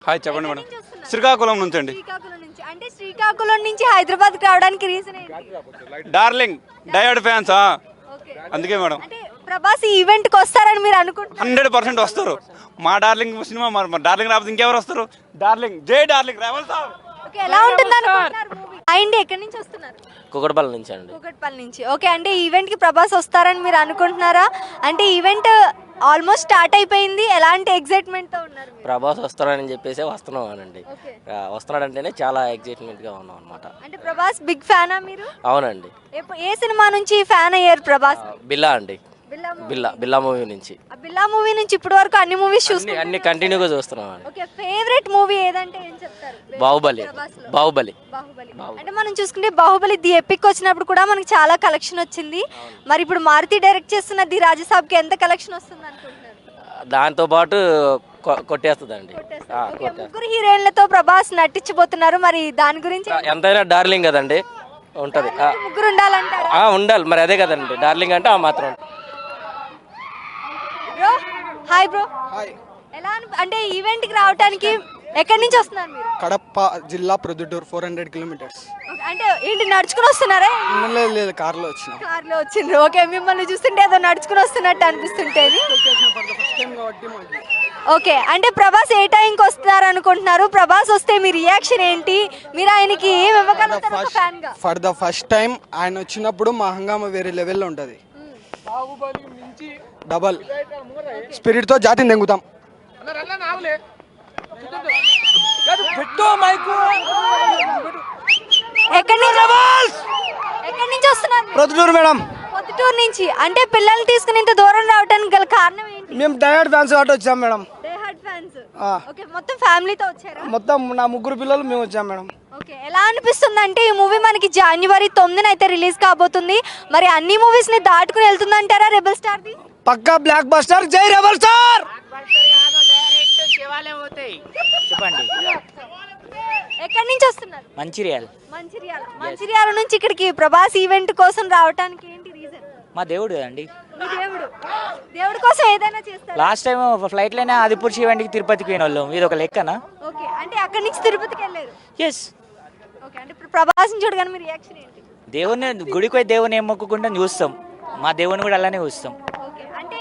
Hi చెప్పండి madam. Srikakulam నుంచి అండి. అంటే శ్రీకాకుళం నుంచి హైదరాబాద్ రావడానికి రీజన్ ఏంటి? డార్లింగ్ డైవర్డ్ ఫ్యాన్స్ అందుకే మేడం. అంటే ప్రభాస్ ఈ ఈవెంట్ కి వస్తారని మీరు అనుకుంటున్నారు? 100% వస్తారు. మా డార్లింగ్ సినిమా డార్లింగ్ రాకపోతే ఇంకెవరు వస్తారు? డార్లింగ్ జై డార్లింగ్ రావాలి సార్. ఓకే, ఎలా ఉంటుంది అనుకుంటున్నారు మూవీ? అండి ఎక్కడి నుంచి వస్తున్నారు? కుకట్పల్లి నుంచి అండి. కూకట్పల్లి నుంచి. ఓకే, అంటే ఈవెంట్ కి ప్రభాస్ వస్తారని మీరు అనుకుంటున్నారా? అంటే ఈవెంట్ ఆల్మోస్ట్ స్టార్ట్ అయిపోయింది, ఎలాంటి ఎక్సైట్మెంట్ తో ఉన్నారు? ప్రభాస్ వస్తాడని చెప్పేసి వస్తున్నామనండి. ఓకే, వస్తున్నాడంటేనే చాలా ఎక్సైట్మెంట్ గా ఉన్నాం అనమాట. అంటే ప్రభాస్ బిగ్ ఫ్యానా మీరు? అవునండి. ఏ సినిమా నుంచి ఫ్యాన్ అయ్యారు ప్రభాస్? బిల్లా అండి. బిల్లా మూవీ నుంచి. బిల్లా మూవీ నుంచి ఇప్పటి వరకు అన్ని మూవీస్ చూస్తున్నారు? అన్ని కంటిన్యూగా చూస్తున్నాం అండి. ఓకే, ఫేవరెట్ మూవీ ఏదంటే ఏం చెప్తారు? బాహుబలి. బాహుబలి. అంటే మనం చూసుకుంటే బాహుబలి ది ఎపిక్ వచ్చినప్పుడు కూడా మనకి చాలా కలెక్షన్ వచ్చింది. మరి ఇప్పుడు మారుతి డైరెక్ట్ చేస్తున్న ది రాజసాబ్ కి ఎంత కలెక్షన్ వస్తుంది అనుకుంటున్నారు? దాంతో పాటు కొట్టేస్తుందండి. ముగ్గురు హీరోయిన్లతో ప్రభాస్ నటించబోతున్నారు, మరి దాని గురించి ఎంతైనా డార్లింగ్ కదండి, ఉంటది. ముగ్గురు ఉండాలంటారా? ఉండాలి మరి, అదే కదండి డార్లింగ్ అంటే. ఆ మాత్రం. Bro hi bro. ఎలా అంటే ఈవెంట్ కి రావడానికి ఎక్కడి నుంచి వస్తున్నారు మీరు? కడప జిల్లా ప్రొద్దుటూరు 400 కిలోమీటర్స్. అంటే ఏంటి నడుచుకుని వస్తున్నారా? లేదు కార్లో వచ్చిన. కార్లో వచ్చిండ్రు. ఓకే, మిమ్మల్ని చూస్తుంటే ఏదో నడుచుకుని వస్తున్నట్టు అనిపిస్తుంటేది. ఓకే, అంటే ప్రభాస్ ఏ టైంకి వస్తున్నారు అనుకుంటున్నారు? ప్రభాస్ వస్తే మీ రియాక్షన్ ఏంటి? మీరు ఆయనకి ఏం ఇవ్వగలుగుతారు ఫ్యాన్ గా? ఫర్ ద ఫస్ట్ టైం ఆయన వచ్చినప్పుడు మా హంగామా వేరే లెవెల్లో ఉంటుంది. డబల్ స్పిరిట్ తో జాతిని దెంగుతాం. ఎక్కడి నుంచి వస్తున్నారు? ప్రొద్దుటూరు మేడం. పొద్దుటూరు నుంచి. అంటే పిల్లల్ని తీసుకుని ఇంత దూరం రావడానికి గల కారణం ఏంటి? మేము డైవర్డ్ ఫ్యాన్స్ కాబట్టి వచ్చాం మేడం. Die-hard fans. ఓకే, మొత్తం ఫ్యామిలీతో వచ్చారా? మొత్తం నా ముగ్గురు పిల్లలు మేము వచ్చాం మేడం. ఓకే, ఎలా అనిపిస్తుంది అంటే ఈ మూవీ మనకి జనవరి 9న అయితే రిలీజ్ కాబోతుంది. మరి అన్ని మూవీస్ ని దాటుకుని వెళ్తుంది అంటారా రెబల్ స్టార్ ది? పక్కా బ్లాక్ బస్టర్. జై రెబల్ స్టార్. చెప్పండి. ఎక్కడి నుంచి వస్తున్నారు? మంచిర్యాల. మంచిర్యాల నుంచి ఇక్కడికి ప్రభాస్ ఈవెంట్ కోసం రావడానికి ఏంటి రీజన్? మా దేవుడు కదండి. మీ దేవుడు కోసం ఏదైనా చేస్తారు? లాస్ట్ టైం ఫ్లైట్ లోనే ఆదిపూర్ ఈవెంట్కి తిరుపతికి పోయిన వాళ్ళం. ఇది ఒక లెక్కనా? ఓకే, అంటే అక్కడి నుంచి తిరుపతికి వెళ్ళారు. ఎస్. ఓకే, అంటే ఇప్పుడు ప్రభాస్ ని చూడగానే మీ రియాక్షన్ ఏంటి? దేవుని గుడికి పోయి దేవుని ఏం మొక్కుకుంటాం చూస్తాం, మా దేవుని కూడా అలానే చూస్తాం. ఓకే, అంటే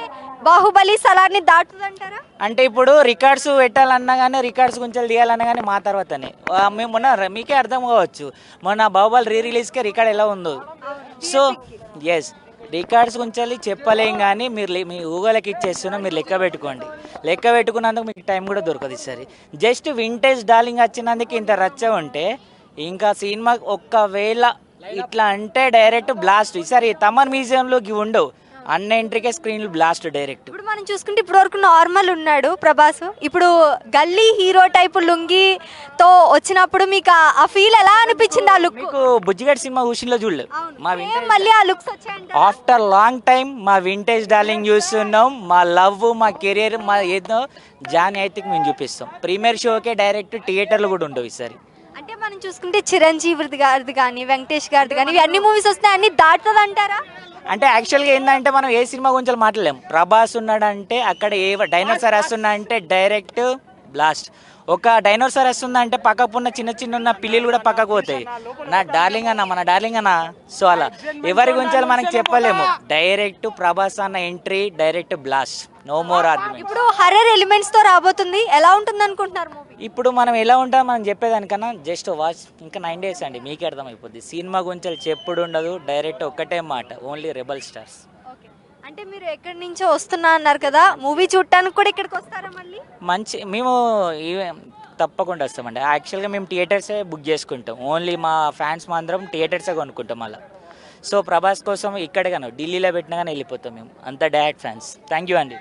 బాహుబలి సలార్ని దాటుతుందంటారా? అంటే ఇప్పుడు రికార్డ్స్ పెట్టాలన్నా కానీ, రికార్డ్స్ కొంచెం తీయాలన్నా కానీ మా తర్వాతనే. మేము మొన్న మీకే అర్థం కావచ్చు, మొన్న బాహుబలి రిలీజ్కే రికార్డ్ ఎలా ఉందో. సో ఎస్, రికార్డ్స్ కొంచెం చెప్పలేం కానీ మీరు మీ ఊగలకి ఇచ్చేస్తున్నా, మీరు లెక్క పెట్టుకోండి. లెక్క పెట్టుకున్నందుకు మీకు టైం కూడా దొరకదు ఈసారి. జస్ట్ వింటేజ్ డార్లింగ్ వచ్చినందుకు ఇంత రచ్చ ఉంటే ఇంకా సినిమా ఒక్కవేళ ఇట్లా అంటే డైరెక్ట్ బ్లాస్ట్. ఈసారి తమన్ మ్యూజియంలోకి ఉండవు, అన్న ఎంట్రీకే స్క్రీన్ బ్లాస్ట్ డైరెక్ట్. ఇప్పుడు మనం చూసుకుంటే ఇప్పటి వరకు నార్మల్ ఉన్నాడు ప్రభాస్. ఇప్పుడు గల్లీ హీరో టైప్ లుంగితో వచ్చినప్పుడు మీకు ఆ ఫీల్ ఎలా అనిపించింది? ఆ లుక్ మీకు బుజ్జిగడ్ సినిమా హుషిన్లో చూడలేదు మా మళ్ళీ ఆ లుక్స్ వచ్చాయంట. ఆఫ్టర్ లాంగ్ టైం మా వింటేజ్ డార్లింగ్ చూస్తున్నాం. మా లవ్, మా కెరీర్, మా ఏదో జాన్ అయితే మేము చూపిస్తాం. ప్రీమియర్ షోకే డైరెక్ట్ థియేటర్లు కూడా ఉండవు ఈసారి. అంటే మనం చూసుకుంటే చిరంజీవి గారిది కానీ వెంకటేష్ గారిది కానీ అన్ని మూవీస్ వస్తాయి, అన్ని దాటుతుంది అంటారా? అంటే యాక్చువల్గా ఏంటంటే మనం ఏ సినిమా గురించి మాట్లాడలేము. ప్రభాస్ ఉన్నాడంటే అక్కడ ఏ డైనోసార్ వస్తున్నా అంటే డైరెక్ట్ బ్లాస్ట్. ఒక డైనోసార్ వస్తుందంటే పక్కకు ఉన్న చిన్న చిన్న ఉన్న పిల్లలు కూడా పక్కకు పోతాయి. నా డార్లింగ్ అన్న, మన డార్లింగ్ అన్న. సో అలా ఎవరి గురించి మనకు చెప్పలేము. డైరెక్ట్ ప్రభాస్ అన్న entry, direct blast, no more argument. ఇప్పుడు హర్రర్ ఎలిమెంట్స్ తో రాబోతుంది, ఎలా ఉంటుంది అనుకుంటున్నారు మూవీ? ఇప్పుడు మనం ఎలా ఉంటాం మనం చెప్పేదానికన్నా జస్ట్ వాచ్. ఇంకా 9 days అండి, మీకే అర్థమైపోద్ది. సినిమా గురించి చెప్పుడు ఉండదు, డైరెక్ట్ ఒక్కటే మాట, ఓన్లీ రెబల్ స్టార్స్. అంటే మీరు ఎక్కడి నుంచో వస్తున్నా అన్నారు కదా, మూవీ చూడటానికి కూడా ఇక్కడికి వస్తారా మళ్ళీ? మేము తప్పకుండా వస్తామండి. యాక్చువల్గా మేము థియేటర్సే బుక్ చేసుకుంటాం. ఓన్లీ మా ఫ్యాన్స్ మాత్రం థియేటర్సే కొనుక్కుంటాం అలా. సో ప్రభాస్ కోసం ఇక్కడే కానీ ఢిల్లీలో పెట్టినా కానీ వెళ్ళిపోతాం మేము, అంత డైరెక్ట్ ఫ్యాన్స్. థ్యాంక్ యూ అండి.